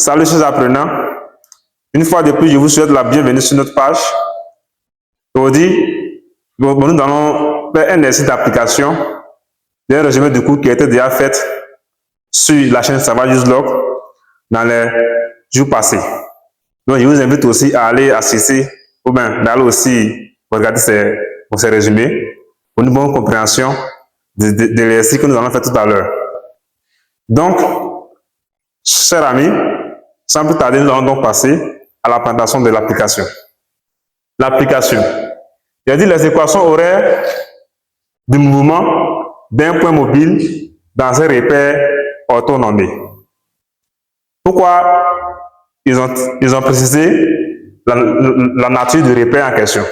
Salut chers apprenants. Une fois de plus, je vous souhaite la bienvenue sur notre page. Aujourd'hui, nous allons faire un exercice d'application d'un résumé du cours qui a été déjà fait sur la chaîne Savageslog dans les jours passés. Donc, je vous invite aussi à aller assister ou bien d'aller aussi regarder ces résumés pour une bonne compréhension de l'exercice que nous allons faire tout à l'heure. Donc, chers amis, sans plus tarder, nous allons donc passer à la présentation de l'application. L'application. Il a dit les équations horaires du mouvement d'un point mobile dans un repère orthonormé. Pourquoi ils ont précisé la nature du repère en question?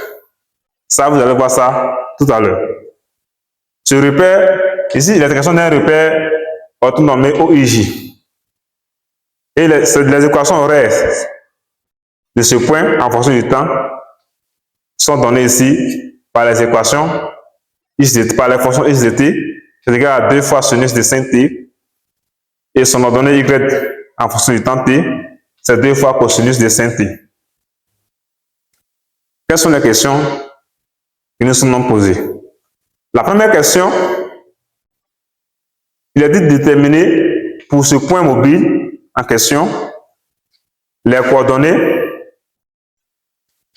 Ça, vous allez voir ça tout à l'heure. Ce repère, ici, il est question d'un repère orthonormé OIJ. Et les équations horaires de ce point en fonction du temps sont données ici par les équations par les fonctions x de t, c'est égal à 2 fois sinus de 5t, et son ordonnée y en fonction du temps t, c'est 2 fois cosinus de 5t. Quelles sont les questions qui nous sont posées? La première question, il est dit de déterminer pour ce point mobile en question les coordonnées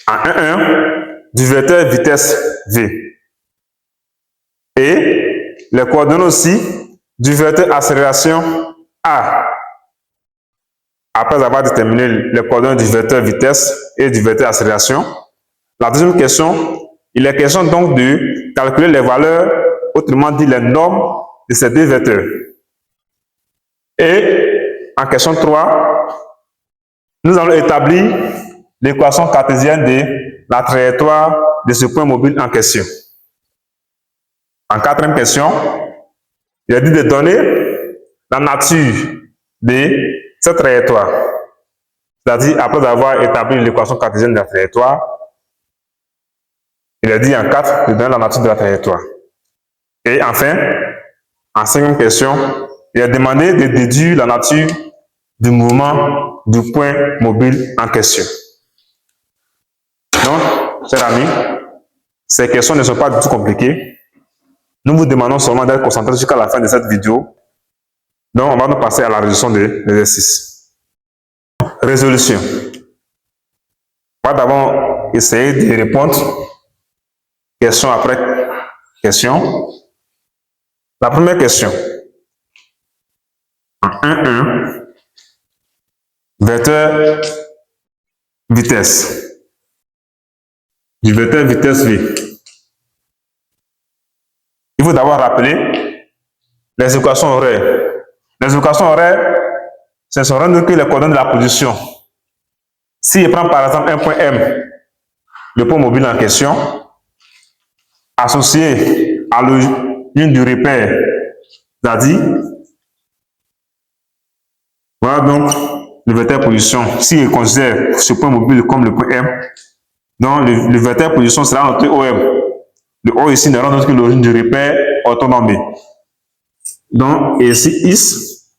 en 1,1 du vecteur vitesse v et les coordonnées aussi du vecteur accélération a. Après avoir déterminé les coordonnées du vecteur vitesse et du vecteur accélération, la deuxième question, il est question donc de calculer les valeurs, autrement dit les normes de ces deux vecteurs. Et en question 3, nous allons établir l'équation cartésienne de la trajectoire de ce point mobile en question. En quatrième question, il est dit de donner la nature de cette trajectoire. C'est-à-dire, après avoir établi l'équation cartésienne de la trajectoire, il est dit en 4 de donner la nature de la trajectoire. Et enfin, en cinquième question, il est demandé de déduire la nature du mouvement du point mobile en question. Donc, chers amis, ces questions ne sont pas du tout compliquées. Nous vous demandons seulement d'être concentrés jusqu'à la fin de cette vidéo. Donc, on va nous passer à la résolution de l'exercice. Résolution. On va d'abord essayer de répondre question après question. La première question. En 1,1, vecteur vitesse. Du vecteur vitesse v. Il faut d'abord rappeler les équations horaires. Les équations horaires, ce ne sont rien que les coordonnées de la position. Si je prends par exemple un point M, le point mobile en question, associé à l'une du repère, c'est-à-dire, voilà donc le vecteur position. Si je considère ce point mobile comme le point M, donc le vecteur position sera noté OM. Le O ici ne rend autre que l'origine du repère orthonormé. Donc, ici, X.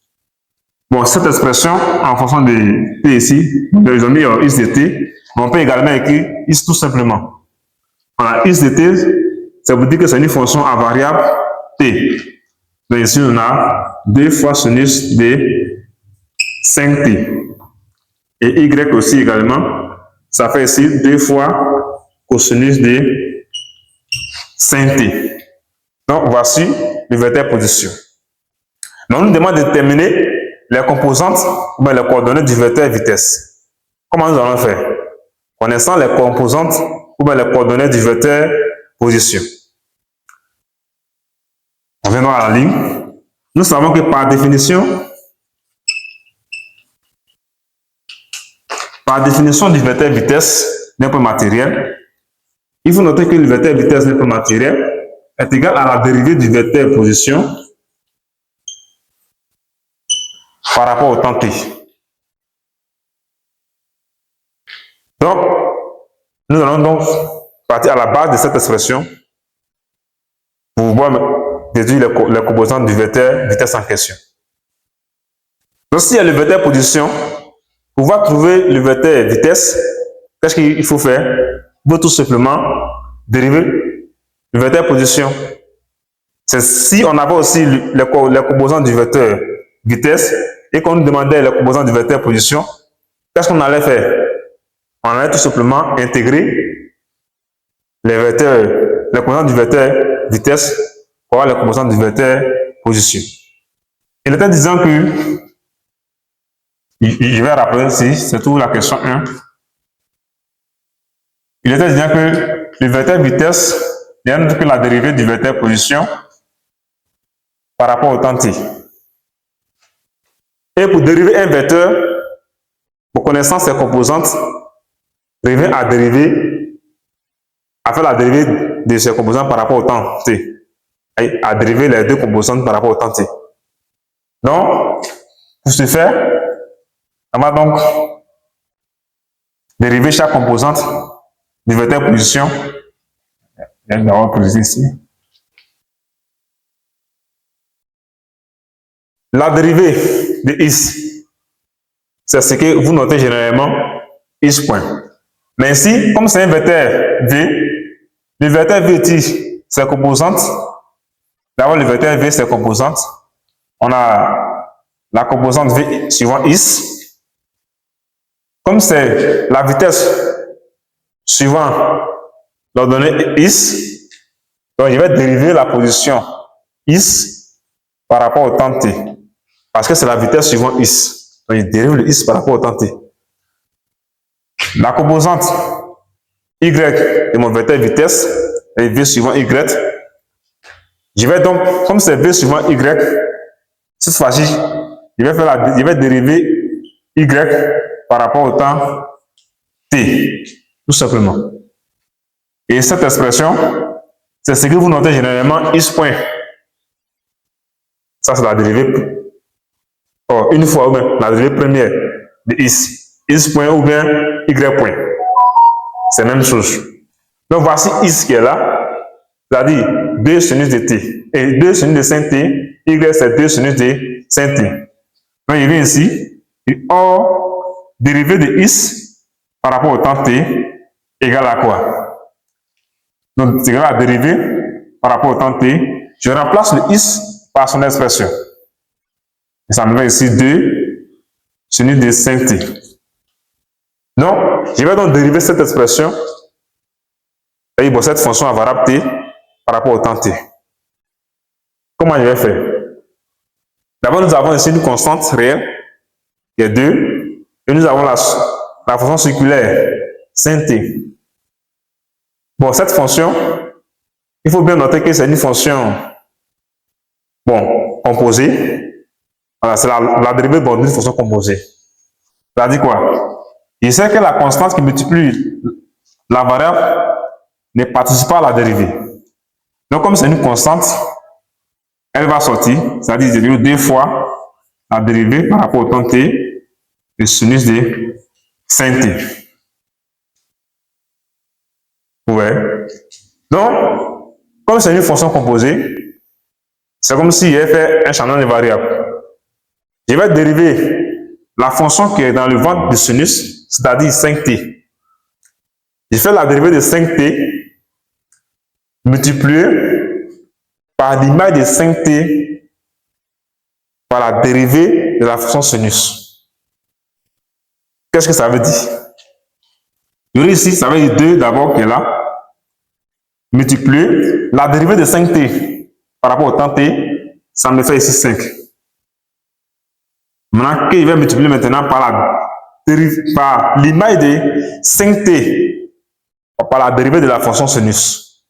Bon, cette expression, en fonction de T ici, ils ont mis X de T, on peut également écrire X tout simplement. Voilà, X de T, ça veut dire que c'est une fonction à variable T. Donc ici, on a 2 fois sinus de 5T. Et Y aussi également, ça fait ici 2 fois cosinus de 5T. Donc, voici le vecteur position. Donc, on nous demande de déterminer les composantes ou bien les coordonnées du vecteur vitesse. Comment nous allons faire? Connaissant les composantes ou bien les coordonnées du vecteur position. On vient voir la ligne. Nous savons que par définition du vecteur vitesse d'un point matériel, il faut noter que le vecteur vitesse d'un point matériel est égal à la dérivée du vecteur position par rapport au temps t. Donc, nous allons donc partir à la base de cette expression pour pouvoir déduire les composantes du vecteur vitesse en question. Donc, s'il y a le vecteur position, Pour pouvoir trouver le vecteur vitesse, qu'est-ce qu'il faut faire? Il faut tout simplement dériver le vecteur position. C'est si on avait aussi les composants du vecteur vitesse et qu'on nous demandait les composants du vecteur position, qu'est-ce qu'on allait faire? On allait tout simplement intégrer les composants du vecteur vitesse pour avoir les composants du vecteur position. Il était disant que, je vais rappeler ici, c'est tout la question 1. Il était disant que le vecteur vitesse n'est rien d'autre que la dérivée du vecteur position par rapport au temps t. Et pour dériver un vecteur, pour connaissant ses composantes, revient à faire la dérivée de ses composantes par rapport au temps t. Et à dériver les deux composantes par rapport au temps t. Donc, pour ce faire, on va donc dériver chaque composante du vecteur position. Je vais d'abord poser ici. La dérivée de is, c'est ce que vous notez généralement is point. Mais ici, comme c'est un vecteur v, le vecteur v utilise ses composantes. D'abord, le vecteur v, ses composantes. On a la composante v suivant is. Comme c'est la vitesse suivant l'ordonnée is, donc je vais dériver la position is par rapport au temps t. Parce que c'est la vitesse suivant is. Donc je dérive le is par rapport au temps t. La composante y de mon vecteur vitesse est v suivant y. Je vais donc, comme c'est v suivant y, cette fois-ci, je vais dériver y par rapport au temps t, tout simplement. Et cette expression, c'est ce que vous notez généralement is point. Ça, c'est la dérivée. Oh, une fois ou bien la dérivée première de is point ou bien y point. C'est la même chose. Donc voici is qui est là, c'est-à-dire 2 sinus de t. Et 2 sinus de sin t, y c'est 2 sinus de sin t. Donc il vient ici, or dérivée de is par rapport au temps t égale à quoi? Donc c'est égal à la dérivée par rapport au temps t. Je remplace le is par son expression. Et ça me fait ici 2 sinus de sin t. Donc, je vais donc dériver cette expression, et bon, cette fonction à variable t par rapport au temps t. Comment je vais faire? D'abord, nous avons ici une constante réelle, qui est 2, et nous avons la fonction circulaire sin t. Bon, cette fonction, il faut bien noter que c'est une fonction, bon, composée. Voilà, c'est la dérivée d'une fonction composée. Ça dit quoi? Je sais que la constante qui multiplie la variable ne participe pas à la dérivée. Donc, comme c'est une constante, elle va sortir, c'est-à-dire 2 fois la dérivée par rapport au temps t de sinus de sin t. Ouais. Donc, comme c'est une fonction composée, c'est comme si elle fait un changement de variable. Je vais dériver la fonction qui est dans le ventre du sinus, c'est-à-dire 5t. Je fais la dérivée de 5t multipliée par l'image de 5t par la dérivée de la fonction sinus. Qu'est-ce que ça veut dire? Ici, ça veut dire 2 d'abord qui est là, multiplié la dérivée de 5t par rapport au temps t, ça me fait ici 5. Maintenant, que je vais multiplier maintenant par l'image de 5t par la dérivée de la fonction sinus.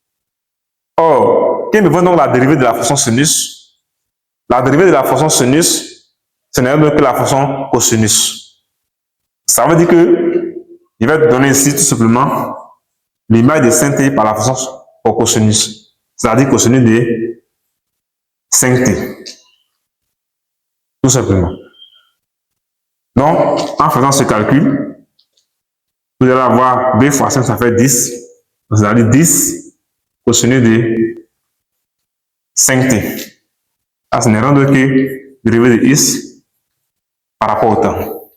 Or, quand me voit donc la dérivée de la fonction sinus, la dérivée de la fonction sinus, ce n'est rien que la fonction cosinus. Ça veut dire que je vais donner ici tout simplement l'image de 5t par la fonction cosinus, c'est-à-dire cosinus de 5t. Tout simplement. Donc, en faisant ce calcul, vous allez avoir 2 fois 5, ça fait 10. C'est-à-dire 10 cosinus de 5t. Ça, ce n'est rien d'autre que dérivée de is par rapport au temps.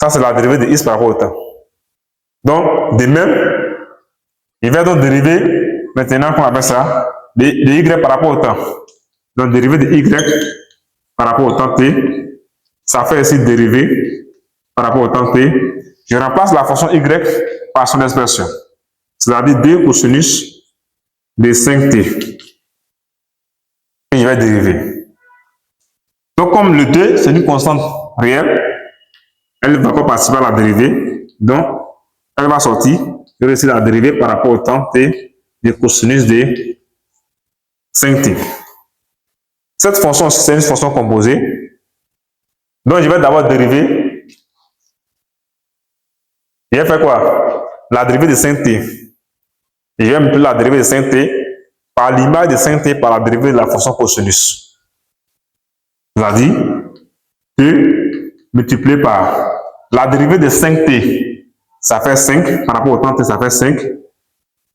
Ça, c'est la dérivée de x par rapport au temps. Donc, de même, il va donc dériver, maintenant qu'on appelle ça, de y par rapport au temps. Donc, dérivé de y par rapport au temps t, ça fait ici dérivé par rapport au temps t. Je remplace la fonction y par son expression, c'est-à-dire 2 cosinus de 5t. Et il va dériver. Donc, comme le 2, c'est une constante réelle, elle ne va pas participer à la dérivée. Donc, elle va sortir. Je vais essayer la dérivée par rapport au temps t de cosinus de 5t. Cette fonction, c'est une fonction composée. Donc, je vais d'abord dériver. Je vais faire quoi? La dérivée de 5t. Et je vais multiplier la dérivée de 5t par l'image de 5t par la dérivée de la fonction cosinus. C'est-à-dire que multiplié par la dérivée de 5t, ça fait 5, par rapport au temps t, ça fait 5,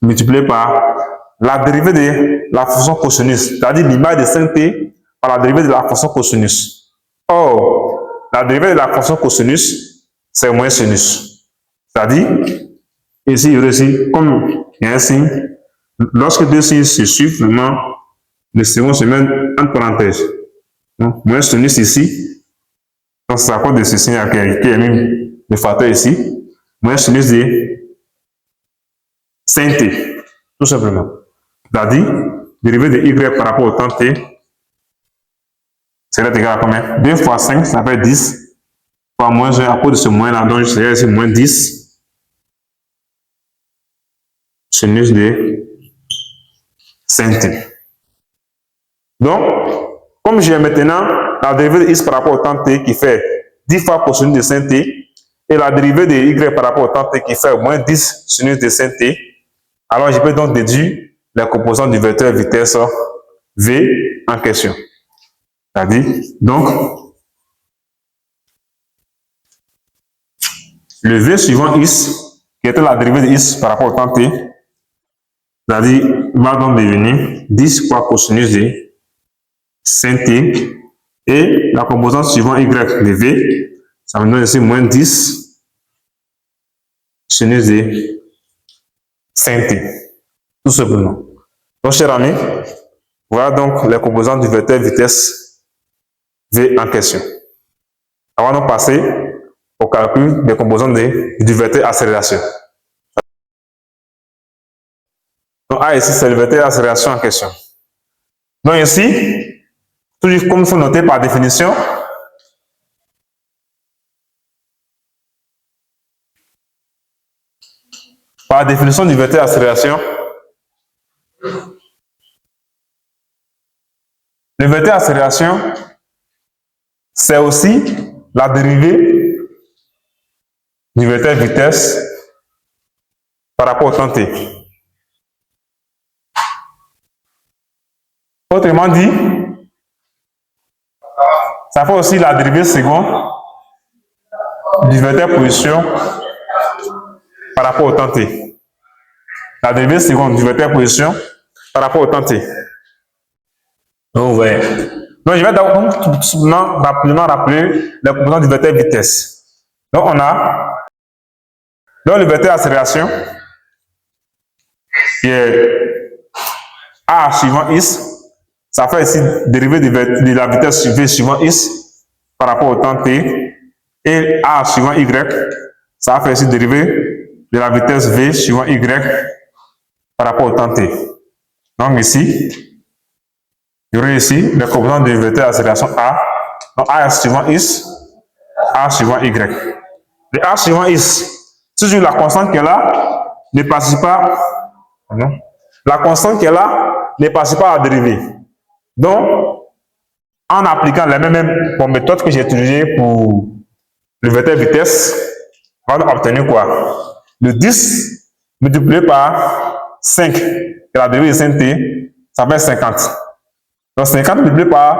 multiplié par la dérivée de la fonction cosinus, c'est-à-dire l'image de 5t par la dérivée de la fonction cosinus. Or, la dérivée de la fonction cosinus, c'est moins sinus. C'est-à-dire, ici, comme il y a un signe, lorsque deux signes se suivent, vraiment, le second se met entre parenthèses. Donc, moins sinus ici, donc c'est à cause de ce signe qui a mis le facteur ici, moins sinus de 5t, tout simplement. C'est-à-dire, dérivée de y par rapport au temps t, c'est égal à combien? 2 fois 5, ça fait 10. Fois moins 1, à cause de ce moins-là, donc je serai ici moins 10. Sinus de 5t. Donc, comme j'ai maintenant la dérivée de x par rapport au temps t qui fait 10 fois cosinus de 5t, et la dérivée de y par rapport au temps t qui fait moins 10 sinus de 5t, alors je peux donc déduire les composants du vecteur vitesse v en question. C'est-à-dire, donc, le v suivant x, qui était la dérivée de x par rapport au temps t, c'est-à-dire, va donc devenir 10 fois cosinus de 5t, et la composante suivant y de v, ça me donne ici moins 10 sinus de 5t, tout simplement. Donc, chers amis, voilà donc les composantes du vecteur vitesse v en question. Avant de passer au calcul des composantes du vecteur accélération. Donc, A ici, c'est le vecteur accélération en question. Donc, ici, toujours comme il faut noter par définition, du vecteur accélération, le vecteur accélération, c'est aussi la dérivée du vecteur vitesse par rapport au temps t. Autrement dit, ça fait aussi la dérivée seconde du vecteur position par rapport au temps t. La dérivée seconde du vecteur position par rapport au temps t. Donc, ouais. Donc, je vais d'abord tout simplement rappeler les composants du vecteur vitesse. Donc, on a le vecteur accélération qui est A suivant x. Ça fait ici dérivé de la vitesse v suivant x par rapport au temps t. Et A suivant y, ça fait ici dérivé de la vitesse v suivant y par rapport au temps t. Donc ici, il y aurait ici les composants du vecteur accélération A. Donc A suivant x, A suivant y. Le A suivant x, toujours la constante qui est là ne participe pas. La constante qui est là ne participe pas à la dérivée. Donc, en appliquant la même méthode que j'ai utilisée pour le vecteur vitesse, on va obtenir quoi? Le 10 multiplié par 5, et la dérivée de 5t, ça fait 50. Donc 50 multiplié par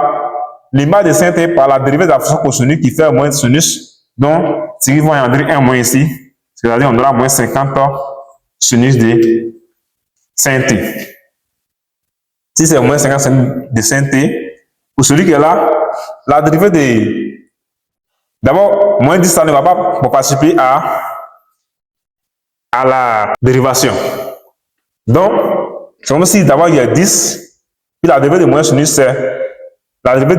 l'image de 5t par la dérivée de la fonction cosinus qui fait moins de sinus. Donc, si ils vont engendrer un moins ici, c'est-à-dire on aura moins 50 sinus de 5t. Si c'est moins 50 sinus de 5t, pour celui qui est là, la dérivée de... D'abord, moins 10 ça ne va pas participer à la dérivation. Donc, c'est comme si d'abord il y a 10, puis la dérivée de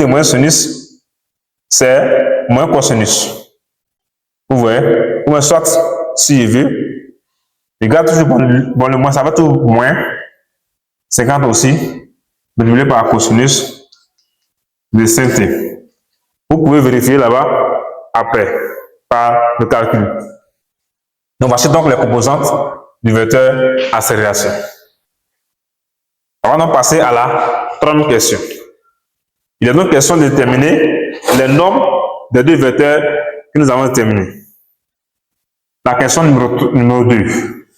moins sinus, c'est moins cosinus. Vous voyez? Ou bien soit, si je veux, je garde toujours bon, le moins, ça va tout moins 50 aussi, multiplié par cosinus de 5t. Vous pouvez vérifier là-bas après, par le calcul. Donc, voici donc les composantes du vecteur accélération. On va donc passer à la troisième question. Il est donc question de déterminer les nombres des deux vecteurs que nous avons déterminés. La question numéro 2.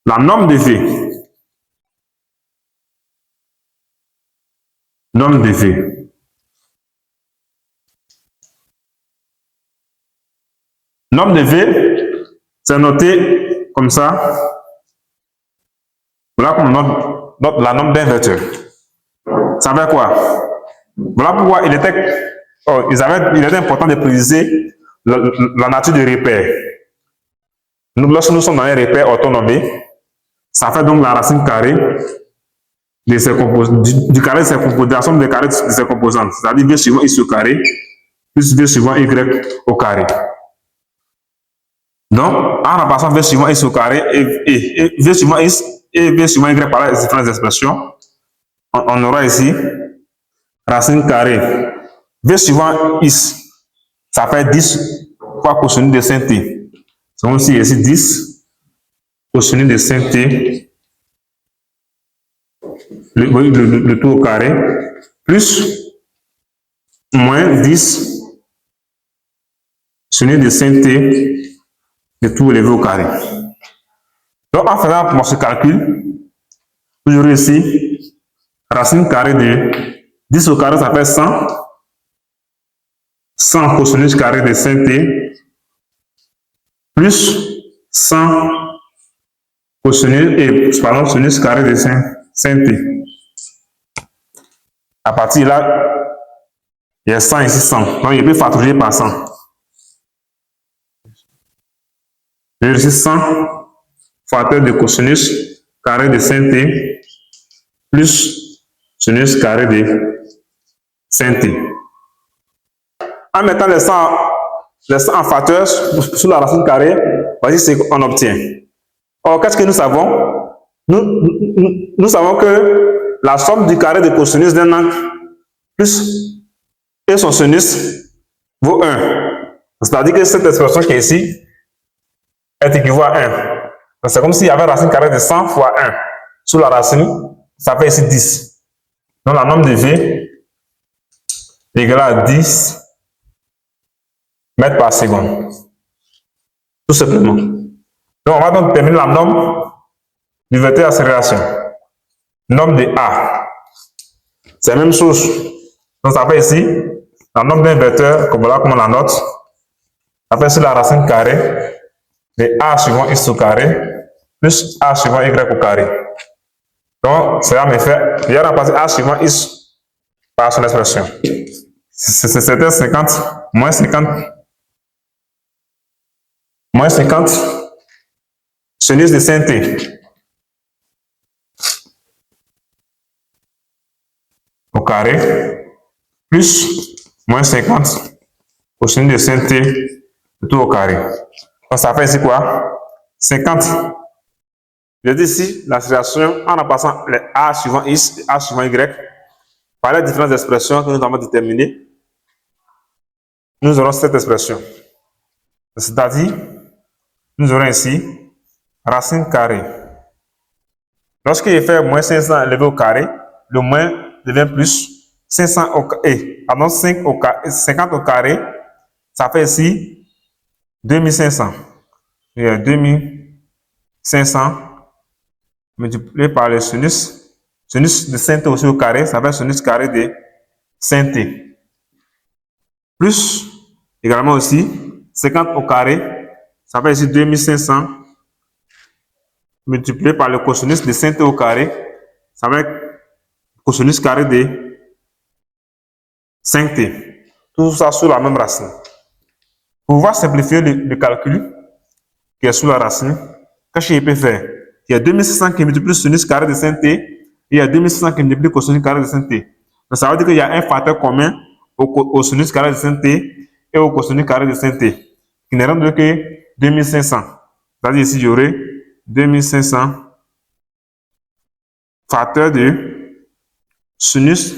La norme de V. Norme de V. Norme de V, c'est noté comme ça. Voilà comme la norme d'un vecteur. Ça veut quoi? Voilà pourquoi il était important de préciser la nature des repères. Lorsque nous sommes dans un repère orthonormé, ça fait donc la racine carrée de ses du carré de ses composantes, de la somme des carrés de ses composantes, c'est-à-dire V suivant X au carré plus V suivant Y au carré. Donc, en remplaçant V suivant X au carré et V suivant X et V suivant Y par les différentes expressions, on aura ici racine carrée V suivant X, ça fait 10 fois cosinus de 5t. C'est comme si ici 10 cosinus de 5t, le tout au carré, plus moins 10 cosinus de 5t, le tout élevé au carré. Donc, en faisant ce calcul, j'aurai ici racine carrée de 10 au carré, ça fait 100. 100 cosinus carré de 5t plus 100 cosinus carré de 5t. À partir de là, il y a 100 ici, 100. Donc, il peut factoriser par 100. J'ai ici 100 facteur de cosinus carré de 5t plus sinus carré de 5t. En mettant les 100 en facteur sous la racine carrée, voici ce qu'on obtient. Or, qu'est-ce que nous savons? Nous savons que la somme du carré de cosinus d'un angle plus et son sinus vaut 1. C'est-à-dire que cette expression qui est ici est équivaut à 1. C'est comme s'il y avait racine carrée de 100 fois 1 sous la racine, ça fait ici 10. Donc la norme de V est égale à 10 mètres par seconde. Tout simplement. Donc on va donc terminer la norme du vecteur d'accélération. Norme de A. C'est la même chose. Donc ça fait ici la norme d'un vecteur, comme voilà comment on la note. Ça fait sur la racine carrée de A suivant X au carré plus A suivant Y au carré. Donc cela me fait, il y a remplacé A suivant X par son expression. C'était 50 moins 50 moins 50 sinus de 5t au carré plus moins 50 cosinus de 5t tout au carré. Donc ça fait ici quoi? 50. Je dis ici l'accélération en remplaçant les A suivant X et A suivant Y par les différentes expressions que nous avons déterminées. Nous aurons cette expression. C'est-à-dire, nous aurons ici racine carrée. Lorsque je fais moins 500 élevé au carré, le moins devient plus 500 au carré. Pardon, 50 au carré, ça fait ici 2500. Il y a 2500 multiplié par le sinus de 5t aussi au carré, ça fait sinus carré de 5t. Plus, également aussi, 50 au carré, ça fait ici 2500 multiplié par le cosinus de 5t au carré, ça fait cosinus carré de 5t. Tout ça sous la même racine. Pour pouvoir simplifier le calcul qui est sous la racine, qu'est-ce qu'il peut faire? Il y a 2600 qui multiplie sinus carré de 5t et il y a 2600 qui multiplie cosinus carré de 5t. Donc ça veut dire qu'il y a un facteur commun au sinus carré de 5t et au cosinus carré de 5t qui n'est rien d'autre que 2500. C'est-à-dire ici, j'aurai 2500 facteur de sinus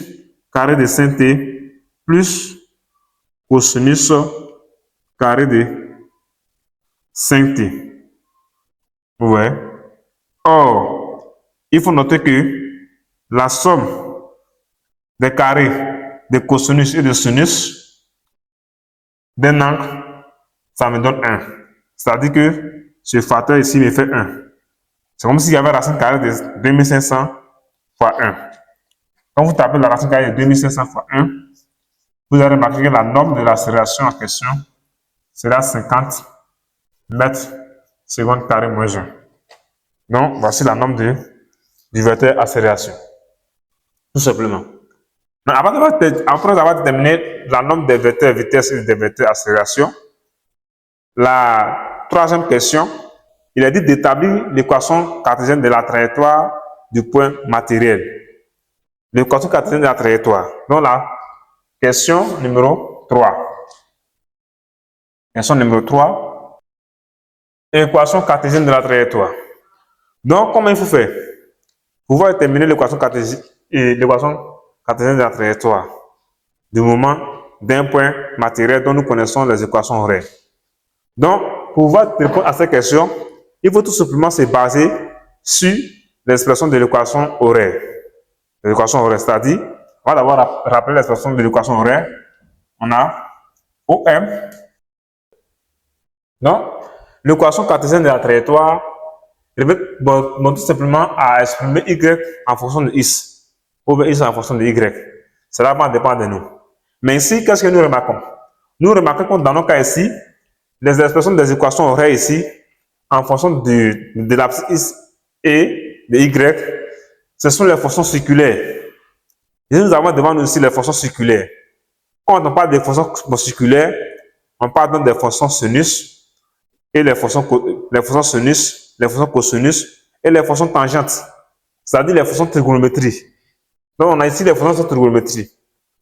carré de 5t plus cosinus carré de 5t. Ouais. Or, il faut noter que la somme des carrés de cosinus et de sinus d'un angle, ça me donne 1. C'est-à-dire que ce facteur ici me fait 1. C'est comme s'il y avait la racine carrée de 2500 fois 1. Quand vous tapez la racine carrée de 2500 fois 1, vous allez remarquer que la norme de l'accélération en question sera 50 mètres seconde carré moins 1. Donc, voici la norme du vecteur accélération. Tout simplement. Mais après avoir déterminé la norme des vecteurs vitesse et des vecteurs accélération, la troisième question, il est dit d'établir l'équation cartésienne de la trajectoire du point matériel. L'équation cartésienne de la trajectoire. Donc la question numéro 3. Question numéro 3. Équation cartésienne de la trajectoire. Donc, comment il faut faire? Pour pouvoir déterminer l'équation cartésienne de la trajectoire du moment d'un point matériel dont nous connaissons les équations horaires. Donc, pour pouvoir répondre à cette question, il faut tout simplement se baser sur l'expression de l'équation horaire. L'équation horaire, c'est-à-dire, on va d'abord rappeler l'expression de l'équation horaire. On a OM. Donc, l'équation cartésienne de la trajectoire tout simplement à exprimer Y en fonction de X, ou bien X en fonction de Y. Cela va dépendre de nous. Mais ici, qu'est-ce que nous remarquons? Nous remarquons que dans nos cas ici, les expressions des équations horaires ici, en fonction de l'axe X et de Y, ce sont les fonctions circulaires. Et nous avons devant nous ici les fonctions circulaires. Quand on parle des fonctions circulaires, on parle donc des fonctions sinus et les fonctions sinus, les fonctions cosinus et les fonctions tangentes, c'est-à-dire les fonctions de trigonométrie. Donc on a ici les fonctions de trigonométrie.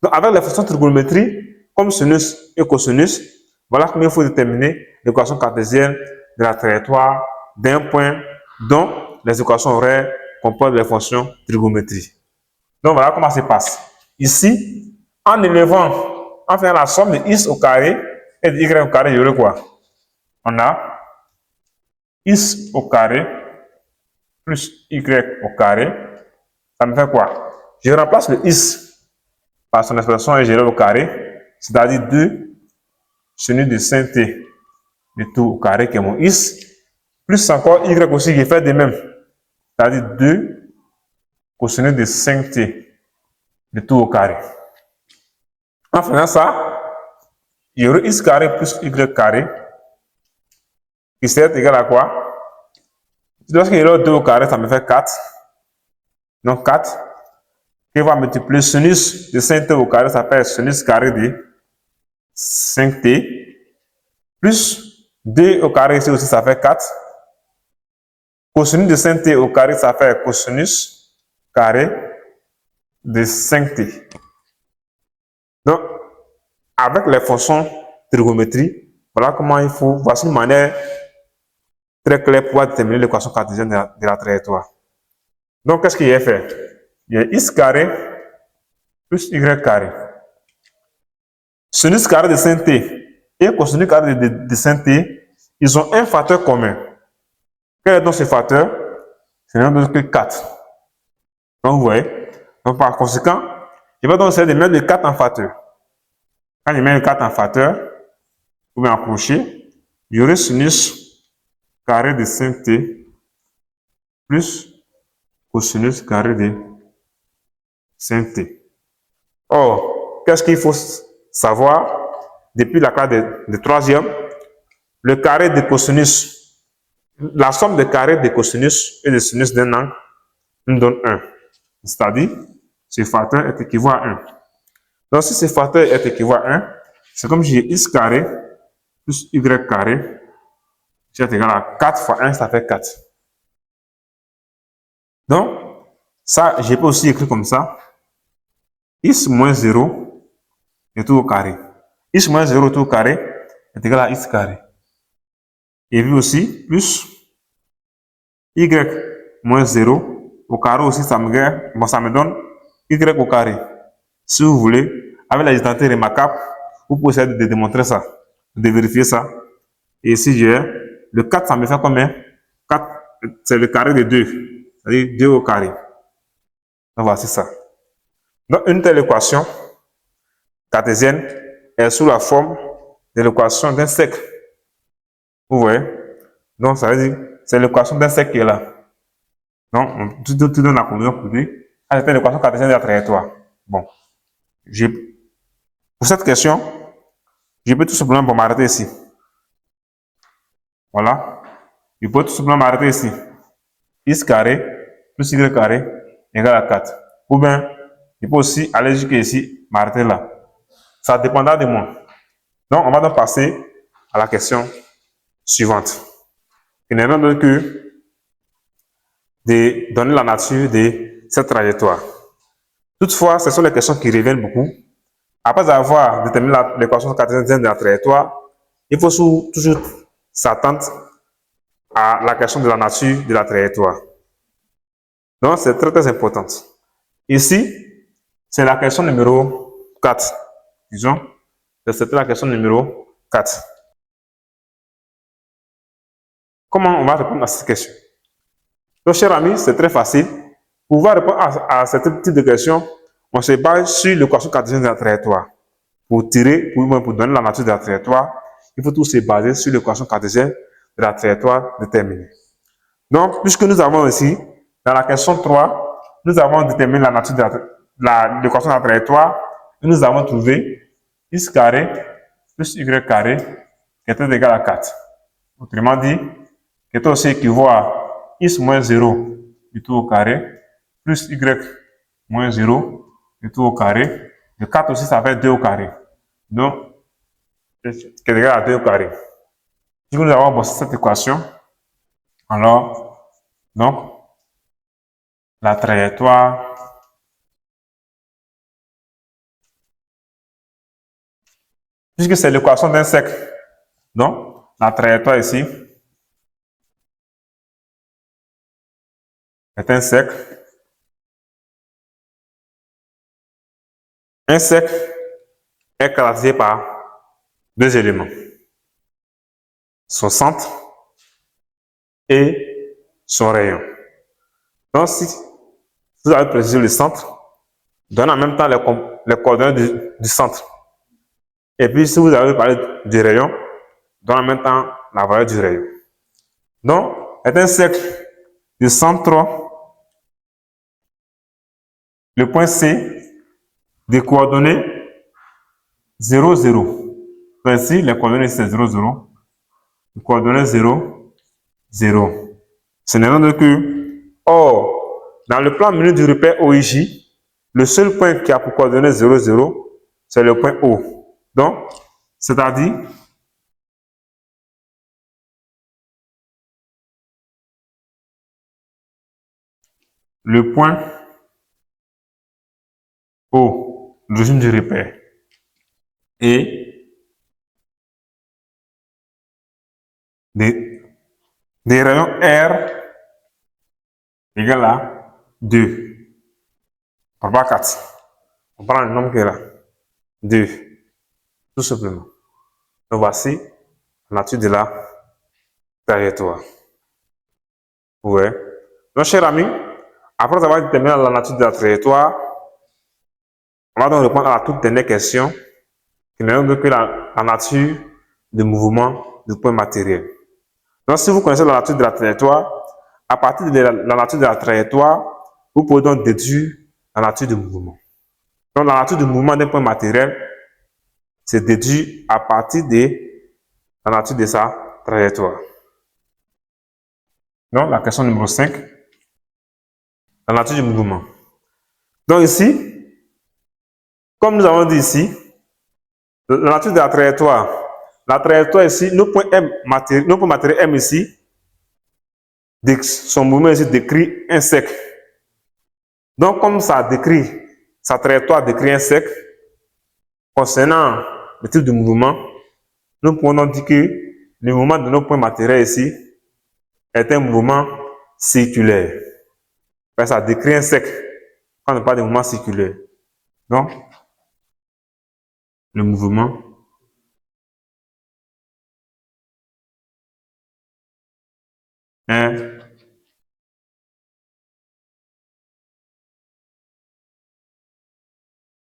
Donc avec les fonctions de trigonométrie, comme sinus et cosinus, voilà comment il faut déterminer l'équation cartésienne de la trajectoire d'un point dont les équations horaires composent les fonctions trigonométrie. Donc voilà comment ça se passe. Ici, en élevant, en faisant la somme de x au carré et de y au carré, il y aurait quoi? On a x au carré plus y au carré. Ça me fait quoi? Je remplace le x par son expression égale au carré, c'est-à-dire 2 sinus de 5t de tout au carré qui est mon x, plus encore y aussi qui fait de même, c'est-à-dire 2 cosinus de 5t de tout au carré. En faisant ça, il y aurait x carré plus y carré qui serait égal à quoi? Lorsqu'il y aura 2 au carré, ça me fait 4. Donc 4, qui va multiplier sinus de 5t au carré, ça fait sinus carré de 5t, plus 2 au carré ici aussi, ça fait 4. Cosinus de 5t au carré, ça fait cosinus carré de 5t. Donc, avec les fonctions trigonométrie, voilà comment il faut, voici une manière très claire pour déterminer l'équation cartésienne de la trajectoire. Donc, qu'est-ce qu'il y a fait? Il y a x carré plus y carré. Sinus carré de 5t et cosinus carré de 5t, ils ont un facteur commun. Quel est donc ce facteur? C'est rien d'autre que 4. Donc, vous voyez. Donc, par conséquent, je vais donc essayer de mettre le 4 en facteur. Quand je mets le 4 en facteur, ou bien en crochet, il y aurait sinus carré de 5t plus cosinus carré de 5t. Or, qu'est-ce qu'il faut savoir? Depuis la classe de troisième, le carré de cosinus, la somme des carrés de cosinus et de sinus d'un angle nous donne 1. C'est-à-dire, ce facteur est équivalent à 1. Donc, si ce facteur est équivalent à 1, c'est comme j'ai x carré plus y carré qui est égal à 4 fois 1, ça fait 4. Donc, ça, je peux aussi écrire comme ça. X moins 0 est tout au carré. X moins 0 tout au carré est égal à x carré. Et puis aussi, plus y moins 0 au carré aussi, ça me donne y au carré. Si vous voulez, avec la identité remarquable, vous pouvez essayer de démontrer ça, de vérifier ça. Et ici, j'ai le 4, ça me fait combien? 4, c'est le carré de 2, c'est-à-dire 2 au carré. Donc, voici ça. Donc, une telle équation cartésienne est sous la forme de l'équation d'un cercle. Vous voyez? Donc, ça veut dire c'est l'équation d'un cercle qui est là. Donc, tout donne la combinaison produit. Ah, c'est l'équation cartésienne de la trajectoire. Bon. Pour cette question, je peux tout simplement m'arrêter ici. Voilà. Je peux tout simplement m'arrêter ici. X carré plus Y carré égale à 4. Ou bien, je peux aussi aller jusqu'ici, m'arrêter là. Ça dépendra de moi. Donc, on va donc passer à la question suivante. Il n'est donc que de donner la nature de cette trajectoire. Toutefois, ce sont les questions qui reviennent beaucoup. Après avoir déterminé l'équation cartésienne de la trajectoire, il faut toujours s'attendre à la question de la nature de la trajectoire. Donc, c'est très important. Ici, c'est la question numéro 4. Disons, c'était la question numéro 4. Comment on va répondre à cette question? Donc, chers amis, c'est très facile. Pour pouvoir répondre à ce type de questions, on se base sur l'équation cartésienne de la trajectoire. Pour donner la nature de la trajectoire, il faut tout se baser sur l'équation cartésienne de la trajectoire déterminée. Donc, puisque nous avons ici, dans la question 3, nous avons déterminé la nature de l'équation de la trajectoire et nous avons trouvé x carré plus y carré qui était égal à 4. Autrement dit, qui est aussi équivaut à x moins 0 du tout au carré plus y moins 0 du tout au carré. Le 4 aussi, ça fait 2 au carré. Donc, qui est égal à 2 au carré. Si nous avons bossé cette équation, alors, donc, la trajectoire puisque c'est l'équation d'un cercle. Donc, la trajectoire ici est un cercle. Un cercle est caractérisé par deux éléments. Son centre et son rayon. Donc, si vous avez précisé le centre, donnez en même temps les coordonnées du centre. Et puis, si vous avez parlé du rayon, donnez en même temps la valeur du rayon. Donc, est un cercle du centre, le point C, des coordonnées 0, 0. Ainsi, les coordonnées, c'est 0, 0. Les coordonnées 0, 0. Ce n'est rien que, or, dans le plan menu du repère OIJ, le seul point qui a pour coordonnées 0, 0, c'est le point O. Donc, c'est-à-dire, le point O, l'origine du repère, et des rayons R égale à 2. On va 4. On prend le nombre qui est là. 2. Tout simplement. Donc voici la nature de la trajectoire. Ouais. Donc, chers amis, après avoir déterminé la nature de la trajectoire, on va donc répondre à la toute dernière question, qui n'est donc que la nature du mouvement du point matériel. Donc, si vous connaissez la nature de la trajectoire, à partir de la nature de la trajectoire, vous pouvez donc déduire la nature du mouvement. Donc, la nature du mouvement d'un point matériel, c'est déduit à partir de la nature de sa trajectoire. Donc, la question numéro 5, la nature du mouvement. Donc, ici, Comme nous avons dit ici, la nature de la trajectoire ici, nos points matériels M ici, son mouvement ici décrit un cercle. Donc, comme ça décrit, sa trajectoire décrit un cercle, concernant le type de mouvement, nous pouvons dire que le mouvement de nos points matériels ici est un mouvement circulaire. Ça décrit un cercle quand on parle de mouvement circulaire. Donc, le mouvement est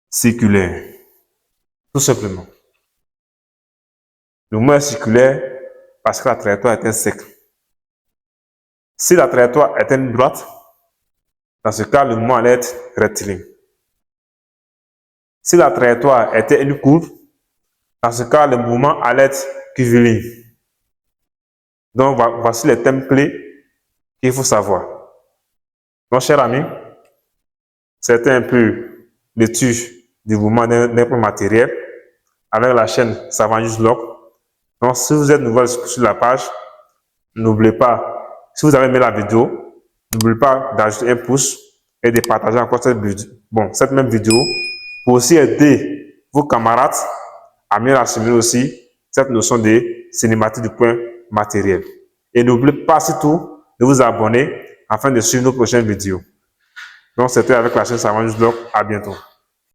circulaire. Tout simplement. Le mouvement est circulaire parce que la trajectoire est un cercle. Si la trajectoire est une droite, dans ce cas, le mouvement allait être rectiligne. Si la trajectoire était une courbe, dans ce cas, le mouvement allait être curviligne. Donc, voici les thèmes clés qu'il faut savoir. Donc, chers amis, c'était un peu l'étude du mouvement d'un point matériel avec la chaîne Savant Vlog. Donc, si vous êtes nouveau sur la page, n'oubliez pas, si vous avez aimé la vidéo, n'oubliez pas d'ajouter un pouce et de partager encore cette même vidéo pour aussi aider vos camarades à mieux assimiler aussi cette notion de cinématique du point matériel. Et n'oubliez pas surtout de vous abonner afin de suivre nos prochaines vidéos. Donc, c'était avec la chaîne Savant Vlog. À bientôt.